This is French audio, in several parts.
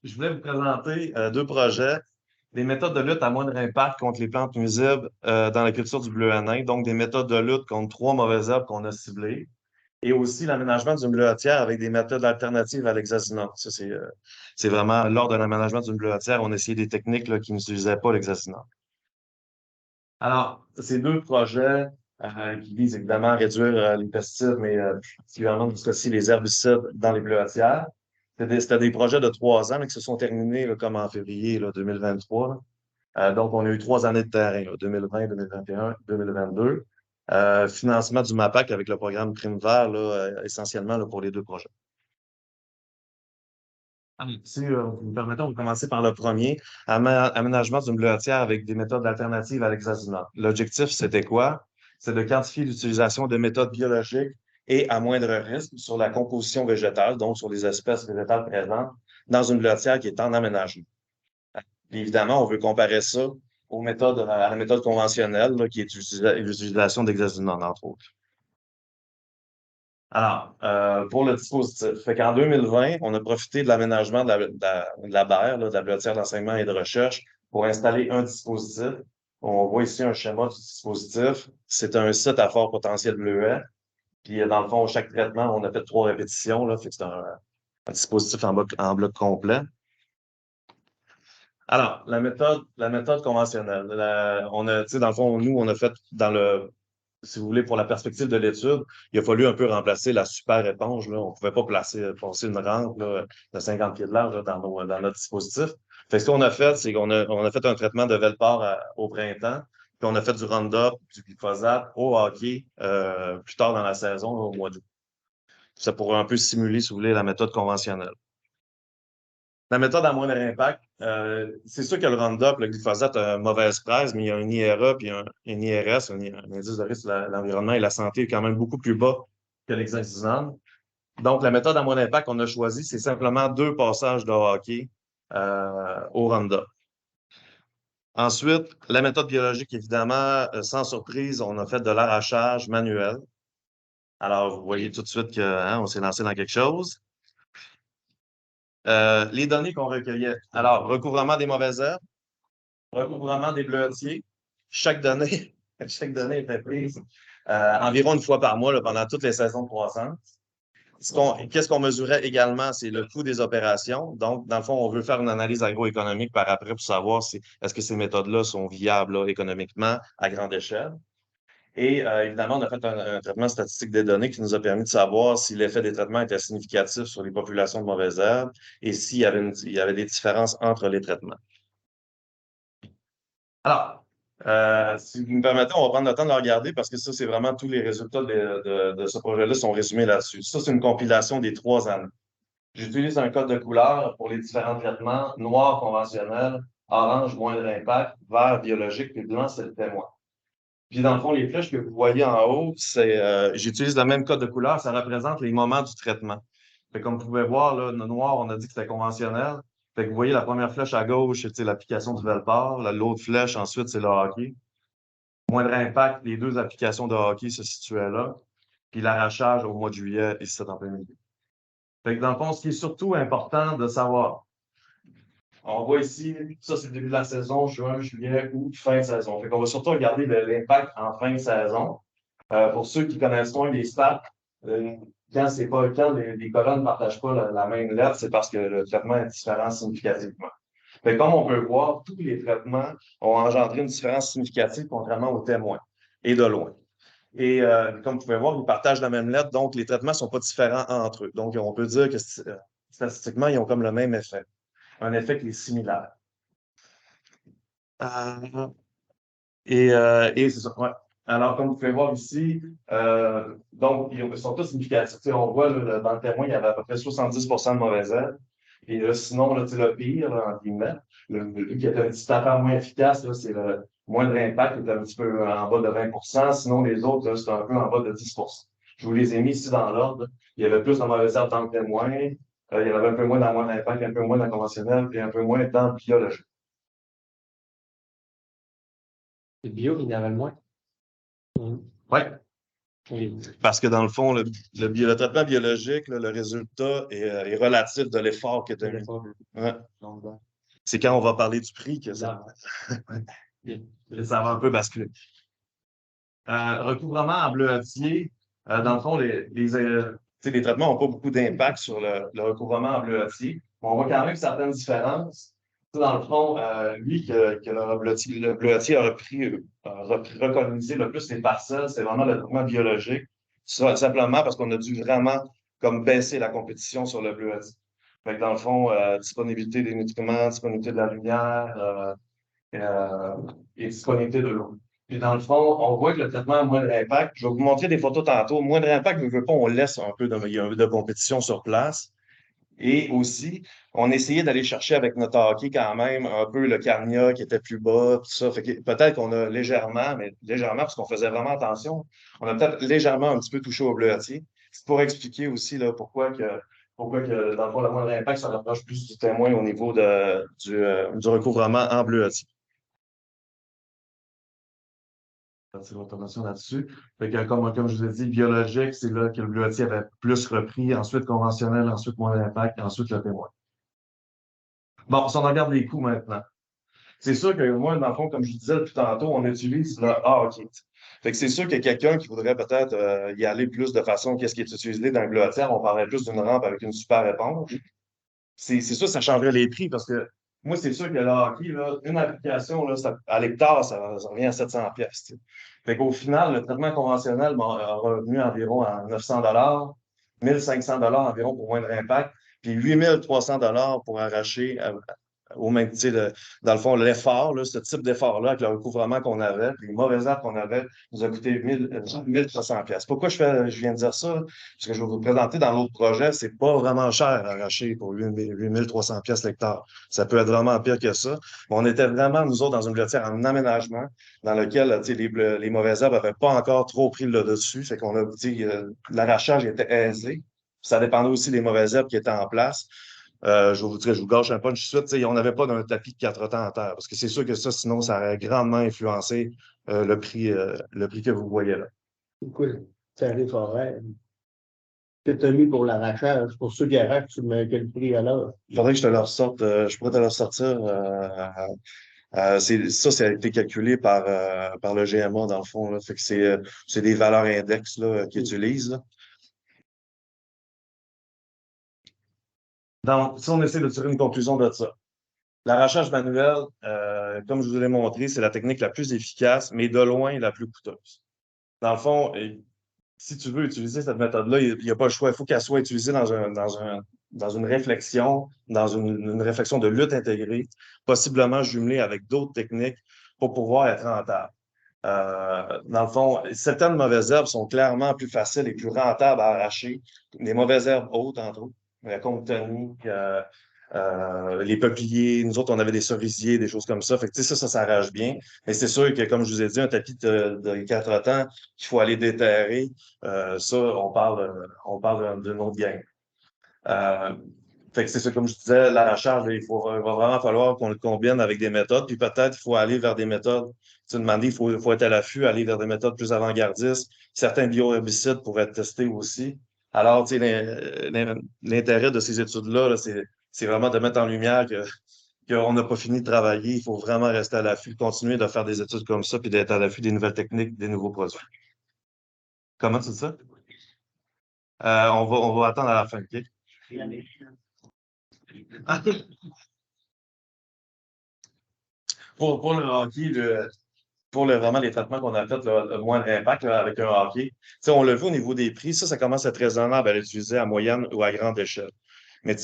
Je voulais vous présenter deux projets, des méthodes de lutte à moindre impact contre les plantes nuisibles dans la culture du bleu anin, donc des méthodes de lutte contre trois mauvaises herbes qu'on a ciblées, et aussi l'aménagement d'une bleuetière avec des méthodes alternatives à l'hexazinate. Ça, c'est vraiment, lors de l'aménagement d'une bleuetière, on a essayé des techniques là, qui n'utilisaient pas l'hexazinate. Alors, ces deux projets qui visent évidemment à réduire les pesticides, mais particulièrement dans ce cas-ci, les herbicides dans les bleuetières. C'était des projets de 3 ans mais qui se sont terminés là, comme en février là, 2023. Là. Donc, on a eu 3 années de terrain, là, 2020, 2021, 2022. Financement du MAPAC avec le programme Prime Vert, là, essentiellement là, pour les deux projets. Si vous me permettez, on va commencer par le premier, aménagement d'une bleuetière avec des méthodes alternatives à l'hexazinate. L'objectif, c'était quoi? C'est de quantifier l'utilisation de méthodes biologiques et à moindre risque sur la composition végétale, donc sur les espèces végétales présentes dans une bleuetière qui est en aménagement. Puis évidemment, on veut comparer ça aux méthodes, à la méthode conventionnelle, là, qui est l'utilisation d'hexazinate, entre autres. Alors, pour le dispositif, fait qu'en 2020, on a profité de l'aménagement de la BER, là, de la Bibliothèque d'enseignement et de recherche, pour installer un dispositif. On voit ici un schéma du dispositif. C'est un site à fort potentiel bleuet. Puis, dans le fond, chaque traitement, on a fait 3 répétitions, là, fait que c'est un dispositif en bloc complet. Alors, la méthode conventionnelle. On a, tu sais, dans le fond, nous, on a fait si vous voulez, pour la perspective de l'étude, il a fallu un peu remplacer la super éponge. Là. On ne pouvait pas passer une rampe là, de 50 pieds de large là, dans notre dispositif. Fait que ce qu'on a fait, c'est qu'on a fait un traitement de Velpar au printemps, puis on a fait du Roundup, du glyphosate au hockey plus tard dans la saison, là, au mois d'août. Ça pourrait un peu simuler, si vous voulez, la méthode conventionnelle. La méthode à moindre impact, c'est sûr que le Roundup, le glyphosate a une mauvaise presse, mais il y a un IRA puis un IRS, un indice de risque de l'environnement et la santé, est quand même beaucoup plus bas que l'hexazinone. Donc, la méthode à moindre impact qu'on a choisie, c'est simplement 2 passages de hockey au Roundup. Ensuite, la méthode biologique, évidemment, sans surprise, on a fait de l'arrachage manuel. Alors, vous voyez tout de suite qu'on s'est lancé dans quelque chose. Les données qu'on recueillait. Alors, recouvrement des mauvaises herbes, recouvrement des bleuetiers. Chaque donnée, chaque donnée était prise environ une fois par mois là, pendant toutes les saisons de croissance. Qu'est-ce qu'on mesurait également? C'est le coût des opérations. Donc, dans le fond, on veut faire une analyse agroéconomique par après pour savoir si est-ce que ces méthodes-là sont viables là, économiquement à grande échelle. Et évidemment, on a fait un traitement statistique des données qui nous a permis de savoir si l'effet des traitements était significatif sur les populations de mauvaises herbes et s'il y avait, il y avait des différences entre les traitements. Alors, si vous me permettez, on va prendre le temps de le regarder parce que ça, c'est vraiment tous les résultats de ce projet-là sont résumés là-dessus. Ça, c'est une compilation des 3 années. J'utilise un code de couleur pour les différents traitements. Noir conventionnel, orange moindre impact, vert biologique, puis blanc, c'est le témoin. Puis dans le fond, les flèches que vous voyez en haut, j'utilise le même code de couleur, ça représente les moments du traitement. Fait comme vous pouvez voir, là, le noir, on a dit que c'était conventionnel. Fait que vous voyez la première flèche à gauche, c'est l'application du Velpar. L'autre flèche, ensuite, c'est le hockey. Moindre impact, les 2 applications de hockey se situaient là. Puis l'arrachage au mois de juillet, ici, en plein milieu. Fait que dans le fond, ce qui est surtout important de savoir, on voit ici, ça c'est le début de la saison, juin, juillet, août, fin de saison. Fait qu'on va surtout regarder l'impact en fin de saison. Pour ceux qui connaissent moins les stats, euh, quand les colonnes ne partagent pas la même lettre, c'est parce que le traitement est différent significativement. Fait que comme on peut voir, tous les traitements ont engendré une différence significative contrairement aux témoins, et de loin. Et comme vous pouvez voir, ils partagent la même lettre, donc les traitements ne sont pas différents entre eux. Donc, on peut dire que statistiquement, ils ont comme le même effet. Un effet qui est similaire. Euh, et c'est ça. Ouais. Alors, comme vous pouvez voir ici, donc, ils sont tous significatifs. On voit dans le témoin, il y avait à peu près 70 de mauvaises herbes. Et sinon, là, le pire, là, entre guillemets, lui qui est un petit peu moins efficace, là, c'est le moindre impact, qui est un petit peu en bas de 20. Sinon, les autres, là, c'est un peu en bas de 10. Je vous les ai mis ici dans l'ordre. Il y avait plus de mauvaises herbes dans le témoin. Il y avait un peu moins dans le moindre impact, un peu moins dans le conventionnel, puis un peu moins dans le biologique. Le bio, il y en avait moins. Oui. Oui. Parce que dans le fond, le traitement biologique, là, le résultat est relatif de l'effort que tu as mis. Ouais. C'est quand on va parler du prix que ça va un peu basculer. Recouvrement en bleuetier, dans le fond, les traitements n'ont pas beaucoup d'impact sur le recouvrement en bleuetier. On voit quand même certaines différences. Dans le fond, lui, que le bleuetier a recognisé le plus les parcelles, c'est vraiment le traitement biologique. Simplement parce qu'on a dû vraiment comme baisser la compétition sur le bleuetier. Fait que dans le fond, disponibilité des nutriments, disponibilité de la lumière et disponibilité de l'eau. Puis dans le fond, on voit que le traitement a moins d'impact. Je vais vous montrer des photos tantôt. Moins d'impact, je ne veux pas, on laisse un peu de compétition sur place. Et aussi, on essayait d'aller chercher avec notre hockey quand même un peu le Carnia qui était plus bas, tout ça. Fait que peut-être qu'on a légèrement, mais légèrement parce qu'on faisait vraiment attention, on a peut-être légèrement un petit peu touché au bleuetier. C'est pour expliquer aussi là, pourquoi que, dans le fond, le moins d'impact, ça rapproche plus du témoin au niveau du recouvrement en bleuetier. C'est l'automation là-dessus. Fait que, comme je vous ai dit, biologique, c'est là que le bleuetier avait plus repris, ensuite conventionnel, ensuite moins d'impact, ensuite le témoin. Bon, si on regarde les coûts maintenant. C'est sûr que moi, dans le fond, comme je disais depuis tantôt, on utilise le A-Kit. Fait que c'est sûr que quelqu'un qui voudrait peut-être y aller plus de façon qu'est-ce qui est utilisé dans le bleuetière, on parlerait plus d'une rampe avec une super éponge. C'est sûr que ça changerait les prix parce que moi, c'est sûr que le hockey, là, une application là, à l'hectare, ça revient à 700 pièces. Fait qu'au final, le traitement conventionnel a revenu environ à 900 $, 1 500 environ pour moindre impact, puis 8 300 $ pour arracher au même, tu sais, dans le fond, l'effort, là, ce type d'effort-là, avec le recouvrement qu'on avait, puis les mauvaises herbes qu'on avait, nous a coûté 1 300 pièces. Pourquoi je viens de dire ça? Parce que je vais vous présenter dans l'autre projet, c'est pas vraiment cher à arracher pour 8 300 pièces l'hectare. Ça peut être vraiment pire que ça. Mais on était vraiment, nous autres, dans une bleuetière en aménagement, dans lequel, tu sais, les mauvaises herbes n'avaient pas encore trop pris le dessus. Fait qu'on a, tu sais, l'arrachage était aisé. Ça dépendait aussi des mauvaises herbes qui étaient en place. Je vous gâche un punch tout de suite. On n'avait pas d'un tapis de 4 temps en terre. Parce que c'est sûr que ça, sinon, ça aurait grandement influencé le prix que vous voyez là. C'est quoi le tarif horaire que tu as mis pour l'arrachage? Pour ceux qui arrachent, tu mets quel prix à l'heure? Il faudrait que je te le ressorte. Je pourrais te le ressortir. Ça a été calculé par le GMA, dans le fond. Là. Fait que c'est des valeurs index là, qu'ils utilisent. Là. Donc, si on essaie de tirer une conclusion de ça, l'arrachage manuel, comme je vous l'ai montré, c'est la technique la plus efficace, mais de loin la plus coûteuse. Dans le fond, si tu veux utiliser cette méthode-là, il n'y a pas le choix. Il faut qu'elle soit utilisée dans une réflexion, dans une réflexion de lutte intégrée, possiblement jumelée avec d'autres techniques pour pouvoir être rentable. Dans le fond, certaines mauvaises herbes sont clairement plus faciles et plus rentables à arracher. Les mauvaises herbes hautes, entre autres, la comptonique, les peupliers. Nous autres, on avait des cerisiers, des choses comme ça. Fait que, ça s'arrache bien. Mais c'est sûr que, comme je vous ai dit, un tapis de 4 temps qu'il faut aller déterrer, ça, on parle d'une autre game. Fait que c'est ça, comme je disais, l'arrachage, il va vraiment falloir qu'on le combine avec des méthodes, puis peut-être il faut aller vers des méthodes. Tu sais, demander, il faut être à l'affût, aller vers des méthodes plus avant-gardistes. Certains bioherbicides pourraient être testés aussi. Alors, tu sais, l'intérêt de ces études-là, là, c'est vraiment de mettre en lumière qu'on n'a pas fini de travailler. Il faut vraiment rester à l'affût, continuer de faire des études comme ça, puis d'être à l'affût des nouvelles techniques, des nouveaux produits. Comment tu dis ça? On va attendre à la fin, OK? Pour le hockey, vraiment les traitements qu'on a fait, le moindre impact là, avec un hockey, on l'a vu au niveau des prix, ça commence à être raisonnable à l'utiliser à moyenne ou à grande échelle. Mais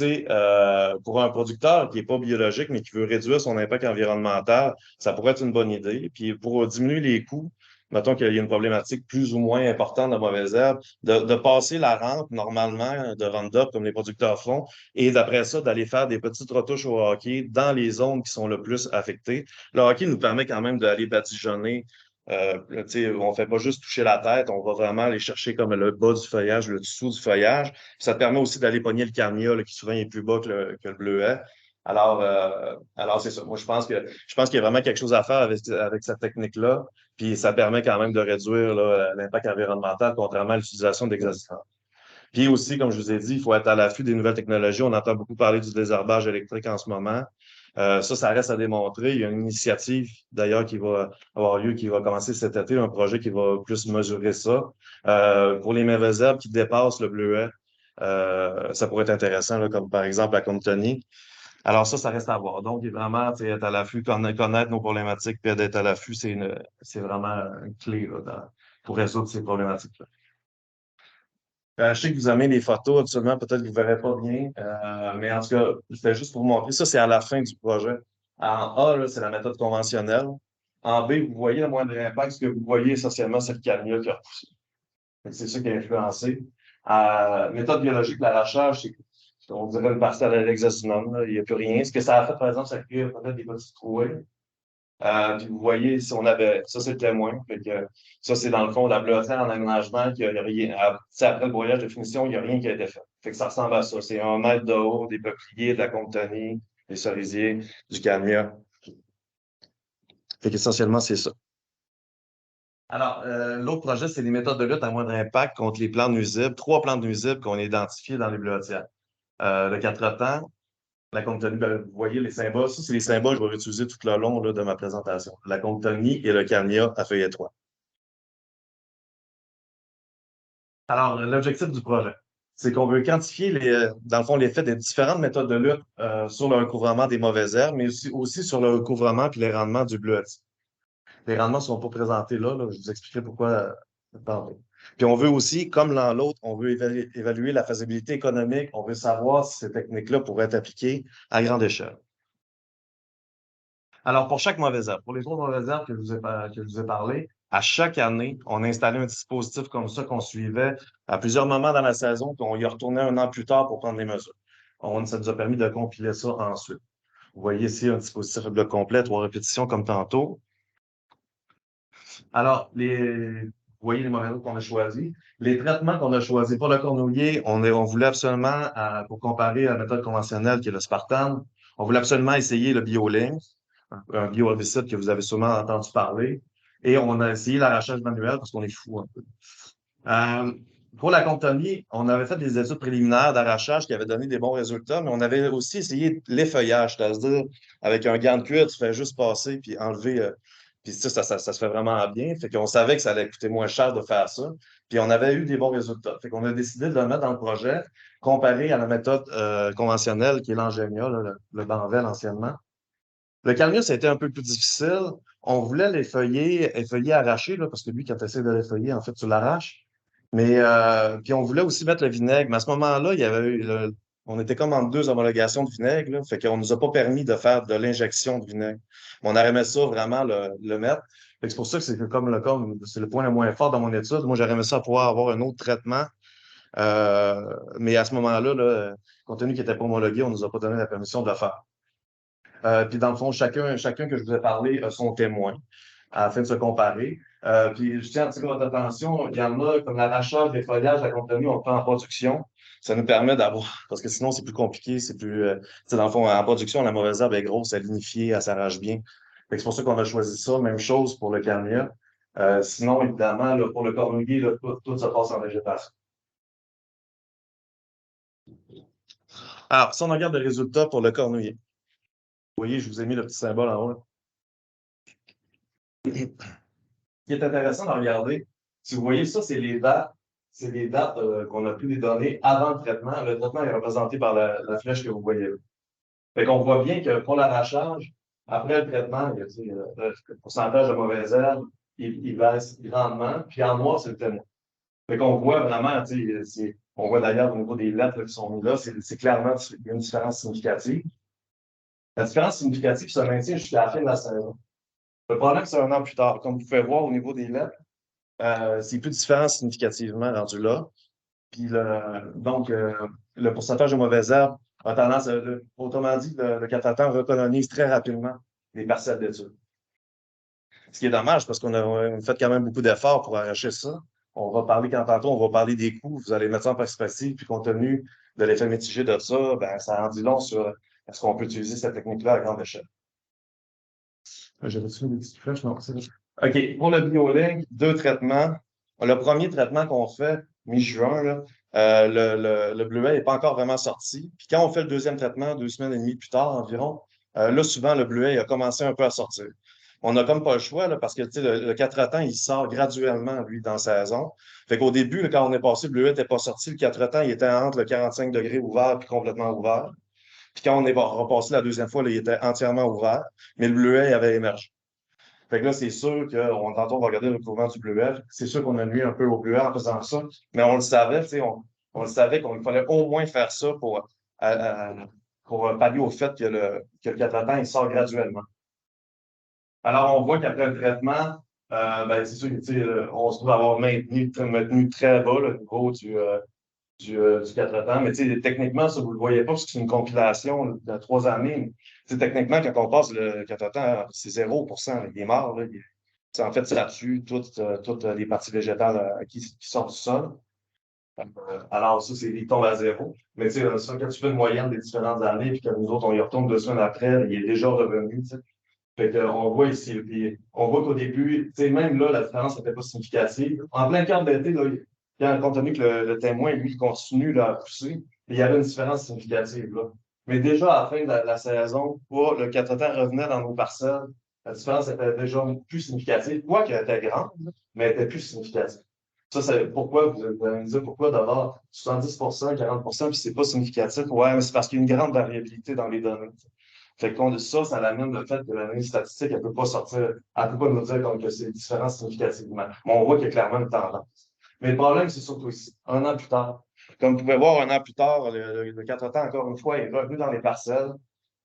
pour un producteur qui n'est pas biologique, mais qui veut réduire son impact environnemental, ça pourrait être une bonne idée. Puis pour diminuer les coûts, mettons qu'il y a une problématique plus ou moins importante de mauvaises herbes, de passer la rampe normalement de Roundup, comme les producteurs font, et d'après ça, d'aller faire des petites retouches au hockey dans les zones qui sont le plus affectées. Le hockey nous permet quand même d'aller badigeonner. On ne fait pas juste toucher la tête, on va vraiment aller chercher comme le bas du feuillage, le dessous du feuillage. Puis ça te permet aussi d'aller pogner le carnia, là, qui souvent est plus bas que le bleuet. Alors c'est ça. Moi, je pense qu'il y a vraiment quelque chose à faire avec cette technique-là. Puis ça permet quand même de réduire là, l'impact environnemental, contrairement à l'utilisation d'exhaustants. Puis aussi, comme je vous ai dit, il faut être à l'affût des nouvelles technologies. On entend beaucoup parler du désherbage électrique en ce moment. Ça reste à démontrer. Il y a une initiative, d'ailleurs, qui va avoir lieu, qui va commencer cet été, un projet qui va plus mesurer ça. Pour les mauvaises herbes qui dépassent le bleuet, ça pourrait être intéressant, là, comme par exemple la Comptony. Alors ça reste à voir. Donc, vraiment, tu sais, être à l'affût, connaître nos problématiques, puis d'être à l'affût, c'est vraiment une clé là, pour résoudre ces problématiques-là. Je sais que vous aimez les photos, absolument, peut-être que vous ne verrez pas bien, mais en tout cas, c'était juste pour vous montrer. Ça, c'est à la fin du projet. En A, là, c'est la méthode conventionnelle. En B, vous voyez le moindre impact. Ce que vous voyez essentiellement, c'est le camion qui a repoussé. Fait que c'est ça qui a influencé. Méthode biologique, l'arrachage, c'est, on dirait une parcelle à l'exosome, là. Il n'y a plus rien. Ce que ça a fait, par exemple, ça crée peut-être des petits trouées. Puis vous voyez, si on avait, ça c'est le témoin, fait que ça c'est dans le fond la bleuetière en aménagement, qu'il y a rien, après le broyage de finition, il n'y a rien qui a été fait. Fait que ça ressemble à ça. C'est 1 mètre de haut, des peupliers, de la comptonie, des cerisiers, du calmia. Fait qu'essentiellement, c'est ça. Alors, l'autre projet, c'est les méthodes de lutte à moindre impact contre les plantes nuisibles. 3 plantes nuisibles qu'on a identifiées dans les bleuetières. Le quatre-temps, la comptonie, ben, vous voyez les symboles. Ça, c'est les symboles que je vais utiliser tout le long là, de ma présentation. La comptonie et le calmia à feuillet 3. Alors, l'objectif du projet, c'est qu'on veut quantifier, dans le fond, l'effet des différentes méthodes de lutte sur le recouvrement des mauvaises herbes, mais aussi sur le recouvrement et les rendements du bleuetier. Les rendements ne sont pas présentés là, je vous expliquerai pourquoi tantôt. Puis on veut aussi, comme l'un l'autre, on veut évaluer la faisabilité économique, on veut savoir si ces techniques-là pourraient être appliquées à grande échelle. Alors, pour chaque mauvaise herbe, pour les 3 mauvaises herbes que je vous ai parlé, à chaque année, on a installé un dispositif comme ça qu'on suivait à plusieurs moments dans la saison, puis on y retournait 1 an plus tard pour prendre les mesures. Ça nous a permis de compiler ça ensuite. Vous voyez ici un dispositif à bloc complet, 3 répétitions comme tantôt. Alors, vous voyez les mauvaises herbes qu'on a choisis. Les traitements qu'on a choisis pour le cornouiller, on voulait absolument, pour comparer à la méthode conventionnelle qui est le Spartan, on voulait absolument essayer le BioLink, un bioherbicide que vous avez sûrement entendu parler. Et on a essayé l'arrachage manuel parce qu'on est fou un peu. Pour la comptonie, on avait fait des études préliminaires d'arrachage qui avaient donné des bons résultats, mais on avait aussi essayé l'effeuillage, c'est-à-dire avec un gant de cuir, tu fais juste passer puis enlever. Puis ça se fait vraiment bien. Fait qu'on savait que ça allait coûter moins cher de faire ça. Puis on avait eu des bons résultats. Fait qu'on a décidé de le mettre dans le projet, comparé à la méthode conventionnelle qui est l'Angénia, le Banvel anciennement. Le calmia, ça a été un peu plus difficile. On voulait l'effeuiller arraché, là, parce que lui, quand tu essaies de l'effeuiller, en fait, tu l'arraches. Mais puis on voulait aussi mettre le vinaigre. Mais à ce moment-là, il y avait eu on était comme en 2 homologations de vinaigre, là, fait qu'on nous a pas permis de faire de l'injection de vinaigre. Mais on aurait aimé ça vraiment le mettre. Fait que c'est pour ça que c'est le point le moins fort dans mon étude. Moi, j'aurais aimé ça pouvoir avoir un autre traitement. Mais à ce moment-là, là, compte tenu qu'il n'était pas homologué, on nous a pas donné la permission de le faire. Puis dans le fond, chacun que je vous ai parlé a son témoin afin de se comparer. Puis je tiens à attirer votre attention, il y en a comme l'arrachage des feuillages, la compagnie, on le fait en production. Ça nous permet d'avoir, parce que sinon c'est plus compliqué, c'est plus. Tu sais, dans le fond, en production, la mauvaise herbe est grosse, elle est lignifiée, elle s'arrache bien. Fait que c'est pour ça qu'on a choisi ça. Même chose pour le carnia. Sinon, évidemment, là, pour le cornouiller, là, tout se passe en végétation. Alors, si on regarde les résultats pour le cornouiller, vous voyez, je vous ai mis le petit symbole en haut. Ce qui est intéressant de regarder, si vous voyez ça, c'est les dates qu'on a pu les donner avant le traitement. Le traitement est représenté par la flèche que vous voyez là. Fait qu'on voit bien que pour l'arrachage, après le traitement, il y a, tu sais, le pourcentage de mauvaises herbes, il baisse grandement, puis en noir, c'est le témoin. Fait qu'on voit vraiment, tu sais, on voit d'ailleurs au niveau des lettres là, qui sont mises là, c'est clairement il y a une différence significative. La différence significative se maintient jusqu'à la fin de la saison. Le problème, c'est 1 an plus tard. Comme vous pouvez voir au niveau des lettres, c'est plus différent significativement rendu là. Puis donc, le pourcentage de mauvaises herbes a tendance, autrement dit, le catatan recolonise très rapidement les parcelles d'études. Ce qui est dommage parce qu'on a fait quand même beaucoup d'efforts pour arracher ça. On va parler quand tantôt, on va parler des coûts, vous allez mettre ça en perspective, puis compte tenu de l'effet mitigé de ça, ben, ça en dit long sur est-ce qu'on peut utiliser cette technique-là à grande échelle? J'avais-tu des petites flèches? Non, c'est bon. OK. Pour le BioLink, 2 traitements. Le premier traitement qu'on fait, mi-juin, là, le bleuet n'est pas encore vraiment sorti. Puis quand on fait le deuxième traitement, 2 semaines et demie plus tard environ, là, souvent, le bleuet il a commencé un peu à sortir. On n'a comme pas le choix, là, parce que tu sais, le 4 temps, il sort graduellement, lui, dans la saison. Fait qu'au début, là, quand on est passé, le bleuet n'était pas sorti. Le 4 temps, il était entre le 45 degrés ouvert puis complètement ouvert. Puis quand on est repassé la deuxième fois, là, il était entièrement ouvert, mais le bleuet il avait émergé. Fait que là, c'est sûr tantôt, on va regarder le mouvement du bleuet. C'est sûr qu'on a nuit un peu au bleuet en faisant ça, mais on le savait, tu sais, on le savait qu'il fallait au moins faire ça pour pallier au fait que le 4 temps, il sort graduellement. Alors, on voit qu'après le traitement, ben, c'est sûr que, tu sais, on se trouve avoir maintenu très bas le niveau du 4 temps. Mais tu sais, techniquement, ça, vous ne le voyez pas parce que c'est une compilation de 3 années. Techniquement, quand on passe le 4 temps, c'est 0%. Il est mort. Là. En fait, ça tue toutes les parties végétales qui sortent du sol. Alors, ça, il tombe à 0. Mais tu sais, ça, quand tu fais une moyenne des différentes années, puis que nous autres, on y retourne 2 semaines après, il est déjà revenu. Tu sais. Fait qu'on voit ici, puis on voit qu'au début, tu sais, même là, la différence n'était pas significative. En plein quart d'été, là, compte tenu que le témoin, lui, il continue là, à pousser, il y avait une différence significative. Là. Mais déjà, à la fin de la saison, le 4 temps revenait dans nos parcelles. La différence était déjà plus significative. Quoique elle était grande, mais elle était plus significative. Ça, c'est pourquoi, vous allez me dire pourquoi d'avoir 70%, 40%, puis c'est pas significatif. Ouais, mais c'est parce qu'il y a une grande variabilité dans les données. Fait que ça l'amène le fait que l'analyse statistique, elle peut pas sortir, elle peut pas nous dire que c'est différent significativement. Mais on voit qu'il y a clairement une tendance. Mais le problème, c'est surtout ici, 1 an plus tard. Comme vous pouvez voir, 1 an plus tard, le 4 temps, encore une fois, est revenu dans les parcelles.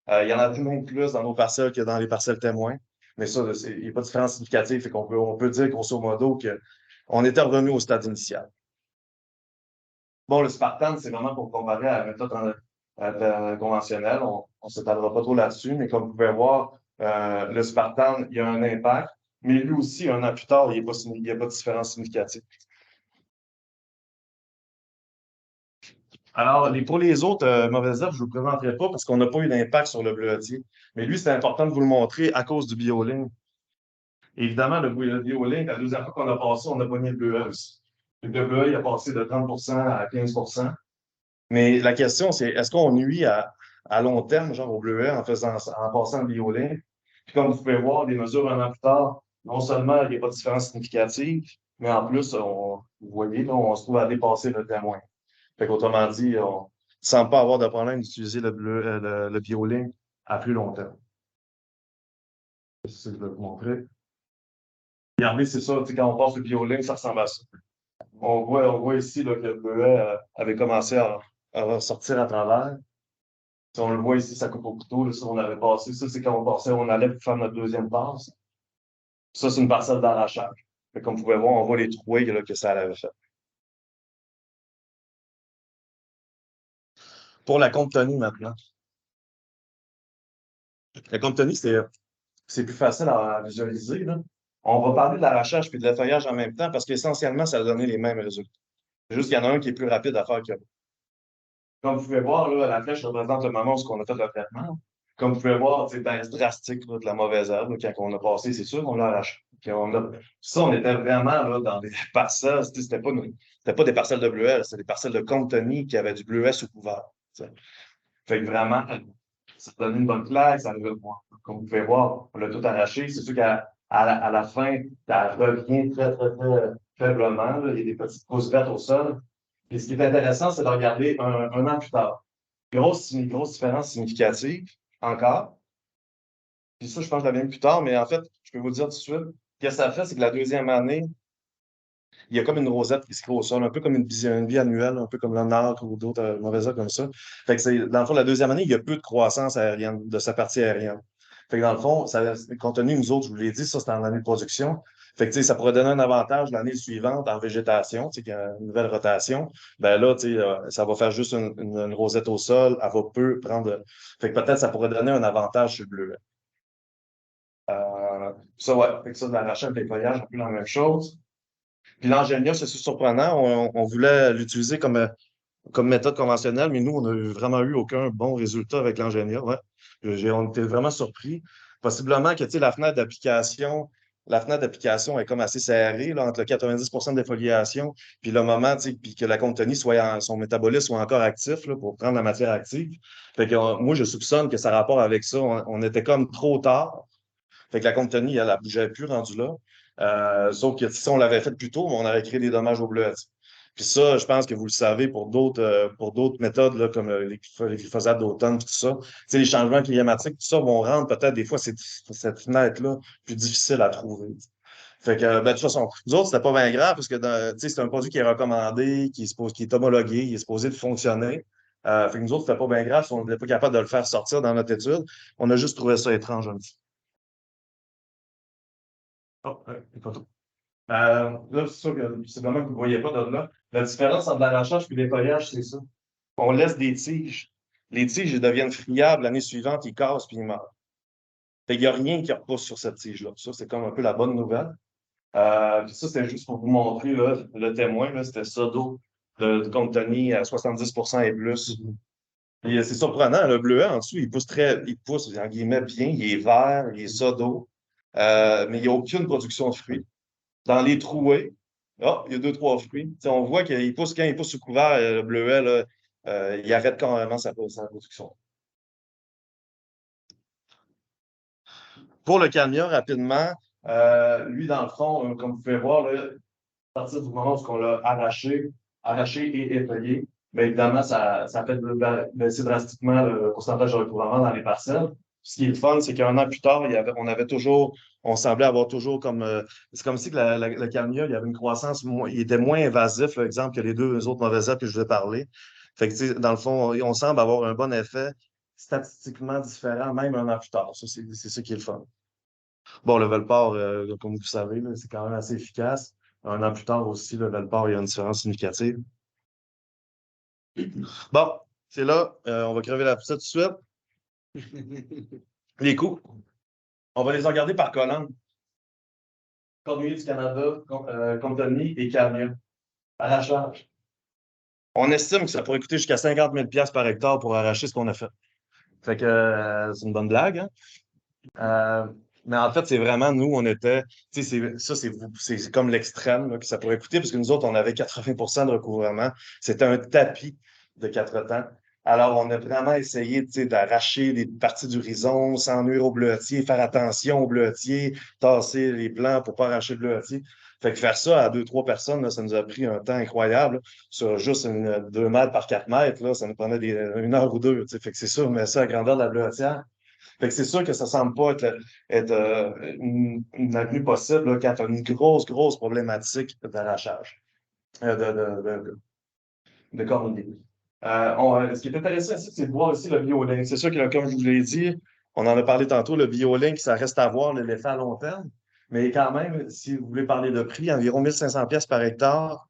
Il y en a même plus dans nos parcelles que dans les parcelles témoins. Mais ça, il n'y a pas de différence significative. Fait on peut dire, grosso modo, qu'on était revenu au stade initial. Bon, le Spartan, c'est vraiment pour comparer à la méthode conventionnelle. On ne s'étalera pas trop là-dessus, mais comme vous pouvez voir, le Spartan, il y a un impact, mais lui aussi, 1 an plus tard, il n'y a pas de différence significative. Alors, pour les autres mauvaises herbes, je ne vous le présenterai pas parce qu'on n'a pas eu d'impact sur le bleuetier. Mais lui, c'est important de vous le montrer à cause du BioLink. Évidemment, le BioLink, la deuxième fois qu'on a passé, on a pas mis le bleuet aussi. Le bleuet, il a passé de 30% à 15%. Mais la question, c'est est-ce qu'on nuit à long terme, genre au bleuet, en passant le BioLink? Puis comme vous pouvez voir, des mesures 1 an plus tard, non seulement il n'y a pas de différence significative, mais en plus, vous voyez, là, on se trouve à dépasser le témoin. Fait qu'autrement dit, on ne semble pas avoir de problème d'utiliser le BioLink à plus long terme. C'est ce que je vais vous montrer. Regardez, c'est ça, quand on passe le BioLink, ça ressemble à ça. On voit ici là, que le bleuet avait commencé à sortir à travers. Si on le voit ici, ça coupe au couteau. Là, ça, on avait passé. Ça, c'est quand on passait, on allait pour faire notre deuxième passe. Ça, c'est une parcelle d'arrachage. Comme vous pouvez voir, on voit les trouées là, que ça avait fait. Pour la compte-tenue maintenant. La compte-tenue, c'est plus facile à visualiser. Là. On va parler de l'arrachage et de l'effeuillage en même temps parce qu'essentiellement, ça a donné les mêmes résultats. C'est juste qu'il y en a un qui est plus rapide à faire que l'autre. Comme vous pouvez voir, là, la flèche représente le moment où on a fait le traitement. Comme vous pouvez voir, c'est drastique là, de la mauvaise herbe. Quand on a passé, c'est sûr qu'on l'a arraché. Ça, on était vraiment là, dans des parcelles. C'était pas des parcelles de bleuet, c'était des parcelles de Comptony qui avaient du bleuet sous couvert. T'sais. Fait que vraiment, ça donnait une bonne claque, ça arrivait moi. Comme vous pouvez voir, on l'a tout arraché. C'est sûr à la fin, ça revient très, très, très faiblement. Là. Il y a des petites pousses vertes au sol. Et ce qui est intéressant, c'est de regarder un an plus tard. Grosse différence significative, encore. Puis ça, je pense que je la viens plus tard, mais en fait, je peux vous le dire tout de suite. Ce que ça fait, c'est que la deuxième année, il y a comme une rosette qui se crée au sol, un peu comme une vie annuelle, un peu comme le nacre ou d'autres mauvaises herbes comme ça. Fait que dans le fond, la deuxième année, il y a peu de croissance aérienne, de sa partie aérienne. Fait que dans le fond, compte tenu, nous autres, je vous l'ai dit, ça, c'était en année de production. Fait que, ça pourrait donner un avantage l'année suivante en végétation, qu'il y a une nouvelle rotation. Ben là, ça va faire juste une rosette au sol, elle va peu prendre. Fait que peut-être ça pourrait donner un avantage sur le bleuet. Ça, ouais. Fait que ça, de l'arrachage des feuillages, un peu la même chose. Puis l'ingénieur, c'est surprenant. On voulait l'utiliser comme comme méthode conventionnelle, mais nous, on n'a vraiment eu aucun bon résultat avec l'ingénieur. Ouais. On était vraiment surpris. Possiblement que, tu sais, la fenêtre d'application est comme assez serrée, là, entre le 90% de défoliation, puis le moment, tu sais, puis que la compagnie son métabolisme soit encore actif, là, pour prendre la matière active. Fait que, moi, je soupçonne que ça a rapport avec ça. On était comme trop tard. Fait que la compagnie, elle bougeait plus rendue là. Sauf que si on l'avait fait plus tôt, on aurait créé des dommages au bleu. Puis ça, je pense que vous le savez pour d'autres méthodes là, comme les glyphosates d'automne, puis tout ça. Tu sais, les changements climatiques, tout ça vont rendre peut-être des fois cette fenêtre-là plus difficile à trouver. Fait que, ben, de toute façon, nous autres, c'était pas bien grave parce que tu sais, c'est un produit qui est recommandé, qui est homologué, il est supposé de fonctionner. Fait que nous autres, c'était pas bien grave si on n'était pas capable de le faire sortir dans notre étude. On a juste trouvé ça étrange un petit peu. Oh, les photos. Là, c'est sûr que c'est vraiment que vous ne voyez pas de là. La différence entre l'arrachage et l'épayage, c'est ça. On laisse des tiges. Les tiges, elles deviennent friables l'année suivante, ils cassent puis ils meurent. Fait qu'il n'y a rien qui repousse sur cette tige-là. Ça, c'est comme un peu la bonne nouvelle. Puis ça, c'était juste pour vous montrer là, le témoin. Là, c'était ça d'eau de Compagnie à 70% et plus. Et c'est surprenant, le bleuet en dessous, il pousse, en guillemets, bien, il est vert, il est sodo, mais il n'y a aucune production de fruits. Dans les trouées, il y a deux, trois fruits. T'sais, on voit qu'il pousse, quand il pousse sous couvert, le bleuet, là, il arrête carrément sa production. Pour le calmia, rapidement, lui, dans le fond, comme vous pouvez voir, là, à partir du moment où on l'a arraché et épayé, bien évidemment, ça fait baisser drastiquement le pourcentage de recouvrement dans les parcelles. Ce qui est le fun, c'est qu'un an plus tard, on semblait avoir toujours comme, c'est comme si que le calmia, il y avait une croissance, il était moins invasif, par exemple, que les deux autres mauvaises herbes que je vous ai parlé. Fait que, tu sais, dans le fond, on semble avoir un bon effet statistiquement différent, même un an plus tard. Ça, c'est ça qui est le fun. Bon, le Velpar, comme vous savez, là, c'est quand même assez efficace. Un an plus tard aussi, le Velpar, il y a une différence significative. Bon, c'est là. On va crever la poussette tout de suite. Les coûts, on va les regarder par colonne. Cornulier du Canada, Compagnie et Carnia, à la charge. On estime que ça pourrait coûter jusqu'à 50 000 par hectare pour arracher ce qu'on a fait. Fait que c'est une bonne blague, hein? Mais en fait, c'est vraiment, nous, on était, tu sais, c'est comme l'extrême là, que ça pourrait coûter, parce que nous autres, on avait 80% de recouvrement. C'était un tapis de 4 temps. Alors, on a vraiment essayé, tu sais, d'arracher des parties du rhizome sans nuire au bleuetier, faire attention au bleuetier, tasser les plants pour pas arracher le bleuetier. Fait que faire ça à deux, trois personnes, là, ça nous a pris un temps incroyable. Là. Sur juste 2 mètres par 4 mètres, là, ça nous prenait une heure ou deux. Tu sais. Fait que c'est sûr, mais ça à la grandeur de la bleuetière. Fait que c'est sûr que ça ne semble pas être une avenue possible là, quand tu as une grosse, grosse problématique d'arrachage, de cornouiller. Ce qui est intéressant ici, c'est de voir aussi le biolink. C'est sûr que, comme je vous l'ai dit, on en a parlé tantôt, le biolink, ça reste à voir l'effet à long terme. Mais quand même, si vous voulez parler de prix, environ 1500 pièces par hectare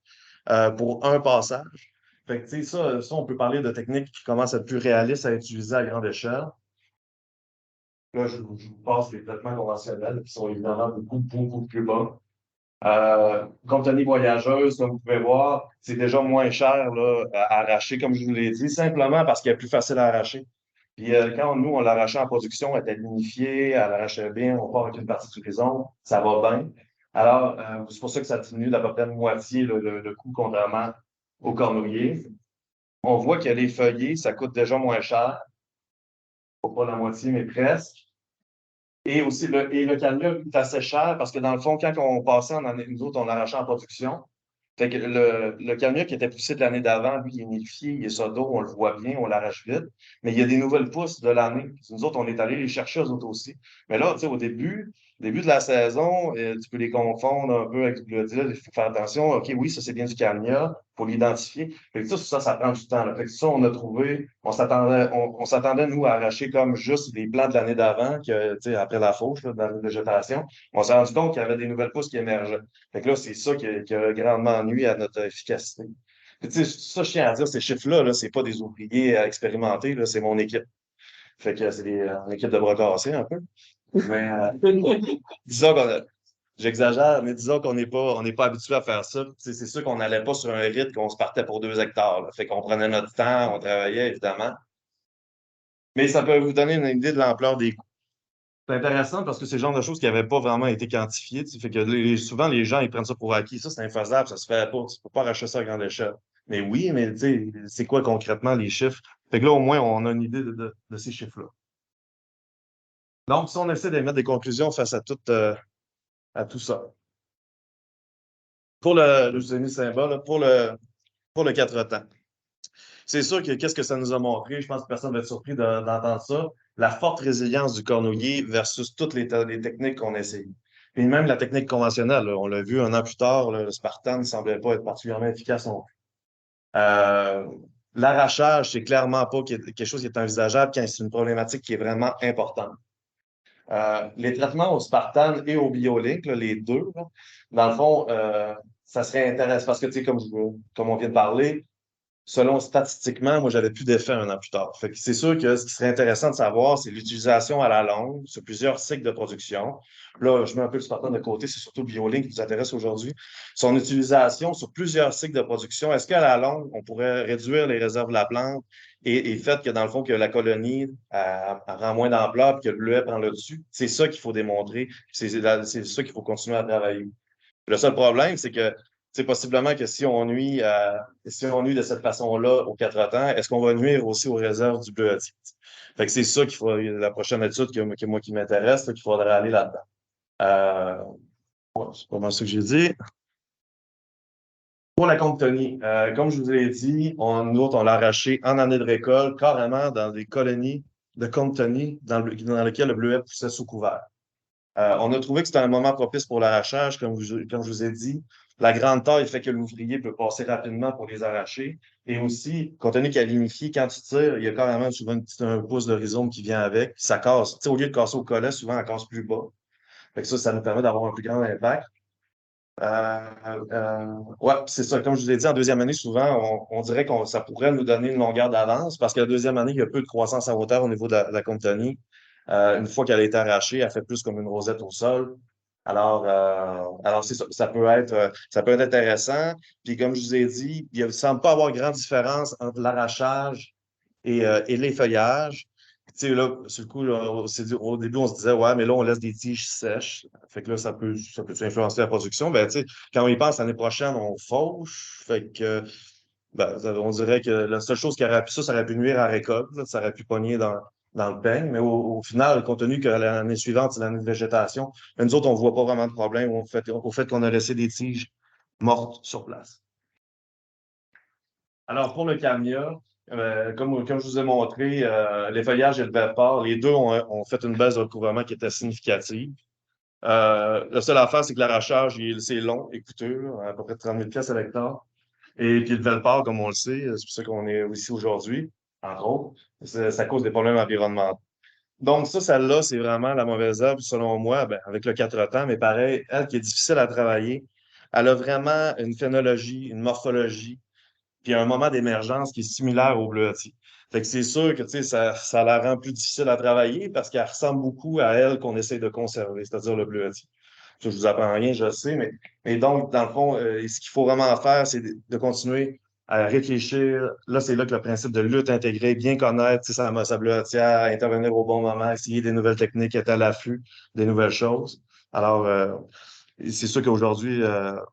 pour un passage. Fait que, tu sais, ça, on peut parler de techniques qui commencent à être plus réalistes à utiliser à grande échelle. Là, je vous passe les traitements conventionnels qui sont évidemment beaucoup, beaucoup plus bas. Compagnie voyageuse, comme vous pouvez voir, c'est déjà moins cher là, à arracher, comme je vous l'ai dit, simplement parce qu'il est plus facile à arracher. Puis quand nous, on l'arrachait en production, elle était unifiée, elle arrachait bien, on part avec une partie du raison, ça va bien. Alors, c'est pour ça que ça diminue d'à peu près de moitié le coût contrairement au cornouiller. On voit que les feuillets, ça coûte déjà moins cher. Pas la moitié, mais presque. Et aussi, le camion coûte assez cher parce que dans le fond, quand on passait en année, nous autres, on l'arrachait en production. Fait que le camion qui était poussé de l'année d'avant, lui, il est nidifié, il est sodo, on le voit bien, on l'arrache vite. Mais il y a des nouvelles pousses de l'année. Nous autres, on est allés les chercher, eux autres aussi. Mais là, tu sais, au début de la saison, tu peux les confondre un peu avec du bleudier. Il faut faire attention. OK, oui, ça, c'est bien du camion. Il faut l'identifier. Fait que ça prend du temps. Là. Fait que ça, on a trouvé, on s'attendait, nous, à arracher comme juste les plants de l'année d'avant, que, tu sais, après la fauche, là, de la végétation. On s'est rendu compte qu'il y avait des nouvelles pousses qui émergeaient. Fait que là, c'est ça qui a grandement nuit à notre efficacité. Puis, tu sais, ça, je tiens à dire, ces chiffres-là, -là, c'est pas des ouvriers à expérimenter, là, c'est mon équipe. Fait que c'est une équipe de bras cassés un peu. Mais disons qu'on a, J'exagère, mais disons qu'on n'est pas habitué à faire ça. C'est sûr qu'on n'allait pas sur un rythme qu'on se partait pour 2 hectares, là. Fait qu'on prenait notre temps, on travaillait, évidemment. Mais ça peut vous donner une idée de l'ampleur des coûts. C'est intéressant parce que c'est le genre de choses qui n'avaient pas vraiment été quantifiées. Fait que souvent, les gens, ils prennent ça pour acquis. Ça, c'est infaisable, ça se fait pas. Tu peux pas racheter ça à grande échelle. Mais oui, mais tu sais, c'est quoi concrètement les chiffres? Fait que là, au moins, on a une idée de ces chiffres-là. Donc, si on essaie d'émettre des conclusions face à tout ça. Je vous ai mis le symbole, là, pour le 4 temps. C'est sûr que qu'est-ce que ça nous a montré? Je pense que personne ne va être surpris d'entendre ça. La forte résilience du cornouiller versus toutes les techniques qu'on essaye. Et même la technique conventionnelle, là, on l'a vu un an plus tard, là, le Spartan ne semblait pas être particulièrement efficace non plus. Euh, L'arrachage, c'est clairement pas quelque chose qui est envisageable quand c'est une problématique qui est vraiment importante. Les traitements au Spartan et au BioLink, là, les deux, là, dans le fond, ça serait intéressant parce que, tu sais, comme on vient de parler, selon statistiquement, moi, j'avais plus d'effet un an plus tard. Fait que c'est sûr que ce qui serait intéressant de savoir, c'est l'utilisation à la longue sur plusieurs cycles de production. Là, je mets un peu le Spartan de côté, c'est surtout le BioLink qui nous intéresse aujourd'hui. Son utilisation sur plusieurs cycles de production, est-ce qu'à la longue, on pourrait réduire les réserves de la plante et fait que, dans le fond, que la colonie elle rend moins d'ampleur et que le bleuet prend le dessus? C'est ça qu'il faut démontrer. C'est ça qu'il faut continuer à travailler. Le seul problème, c'est que c'est possiblement que si on nuit de cette façon-là aux 4 temps, est-ce qu'on va nuire aussi aux réserves du bleuetier? Fait que c'est ça qu'il faut, la prochaine étude que moi qui m'intéresse, là, qu'il faudrait aller là-dedans. Euh, ouais, c'est pas mal ça que j'ai dit. Pour la comptonie, comme je vous l'ai dit, nous autres, on l'a arraché en année de récolte, carrément dans des colonies de comptonie dans lesquelles le bleuet poussait sous couvert. On a trouvé que c'était un moment propice pour l'arrachage, comme je vous ai dit. La grande taille fait que l'ouvrier peut passer rapidement pour les arracher. Et aussi, compte tenu qu'elle lignifie, quand tu tires, il y a carrément souvent un pouce de rhizome qui vient avec. Ça casse. Tu sais, au lieu de casser au collet, souvent, elle casse plus bas. Fait que ça nous permet d'avoir un plus grand impact. Ouais, c'est ça. Comme je vous ai dit, en deuxième année, souvent, on dirait que ça pourrait nous donner une longueur d'avance parce que la deuxième année, il y a peu de croissance en hauteur au niveau de la comptonie. Une fois qu'elle a été arrachée, elle fait plus comme une rosette au sol. Alors c'est ça. Ça peut être intéressant. Puis comme je vous ai dit, il ne semble pas avoir grande différence entre l'arrachage et les feuillages. Tu sais, là, sur le coup, là, au début, on se disait, ouais, mais là, on laisse des tiges sèches. Fait que là, ça peut influencer la production. Ben, tu sais, quand on y pense, l'année prochaine, on fauche. Fait que, ben, on dirait que la seule chose qui aurait pu ça aurait pu nuire à la récolte, là, ça aurait pu pogner dans le peigne. Mais au final, compte tenu que l'année suivante, c'est l'année de végétation, ben, nous autres, on ne voit pas vraiment de problème au fait qu'on a laissé des tiges mortes sur place. Alors, pour le Camia, comme je vous ai montré, les feuillages et le vert les deux ont fait une baisse de recouvrement qui était significative. La seule affaire, c'est que l'arrachage, c'est long et coûteux, là, à peu près 30 000 à l'hectare. Et puis le Velpar, comme on le sait, c'est pour ça qu'on est ici aujourd'hui, entre autres, ça cause des problèmes environnementaux. Donc ça, celle-là, c'est vraiment la mauvaise herbe, selon moi, ben, avec le 4 temps, mais pareil, elle qui est difficile à travailler, elle a vraiment une phénologie, une morphologie, puis un moment d'émergence qui est similaire au bleuetier. Fait que c'est sûr que, tu sais, ça la rend plus difficile à travailler parce qu'elle ressemble beaucoup à elle qu'on essaie de conserver, c'est-à-dire le bleuetier. Ça, je vous apprends rien, je le sais, mais donc, dans le fond, ce qu'il faut vraiment faire, c'est de continuer à réfléchir. Là, c'est là que le principe de lutte intégrée, bien connaître, tu sais, sa bleuetière, intervenir au bon moment, essayer des nouvelles techniques, être à l'affût des nouvelles choses. Alors, et c'est sûr qu'aujourd'hui,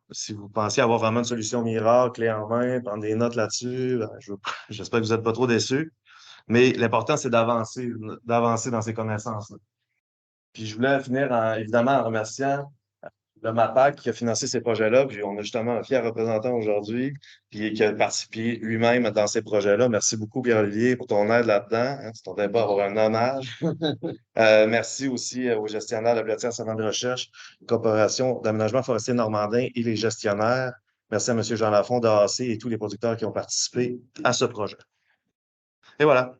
si vous pensez avoir vraiment une solution miracle, clé en main, prendre des notes là-dessus, ben, j'espère que vous n'êtes pas trop déçus. Mais l'important, c'est d'avancer dans ces connaissances-là. Puis je voulais finir évidemment en remerciant le MAPAC qui a financé ces projets-là. Puis on a justement un fier représentant aujourd'hui, puis qui a participé lui-même dans ces projets-là. Merci beaucoup, Pierre-Olivier, pour ton aide là-dedans. Hein, tu t'attendais pas à avoir un hommage. Merci aussi aux gestionnaires de la Blottière Centre de recherche, Corporation d'aménagement forestier Normandin et les gestionnaires. Merci à M. Jean Lafond d'AAC et tous les producteurs qui ont participé à ce projet. Et voilà.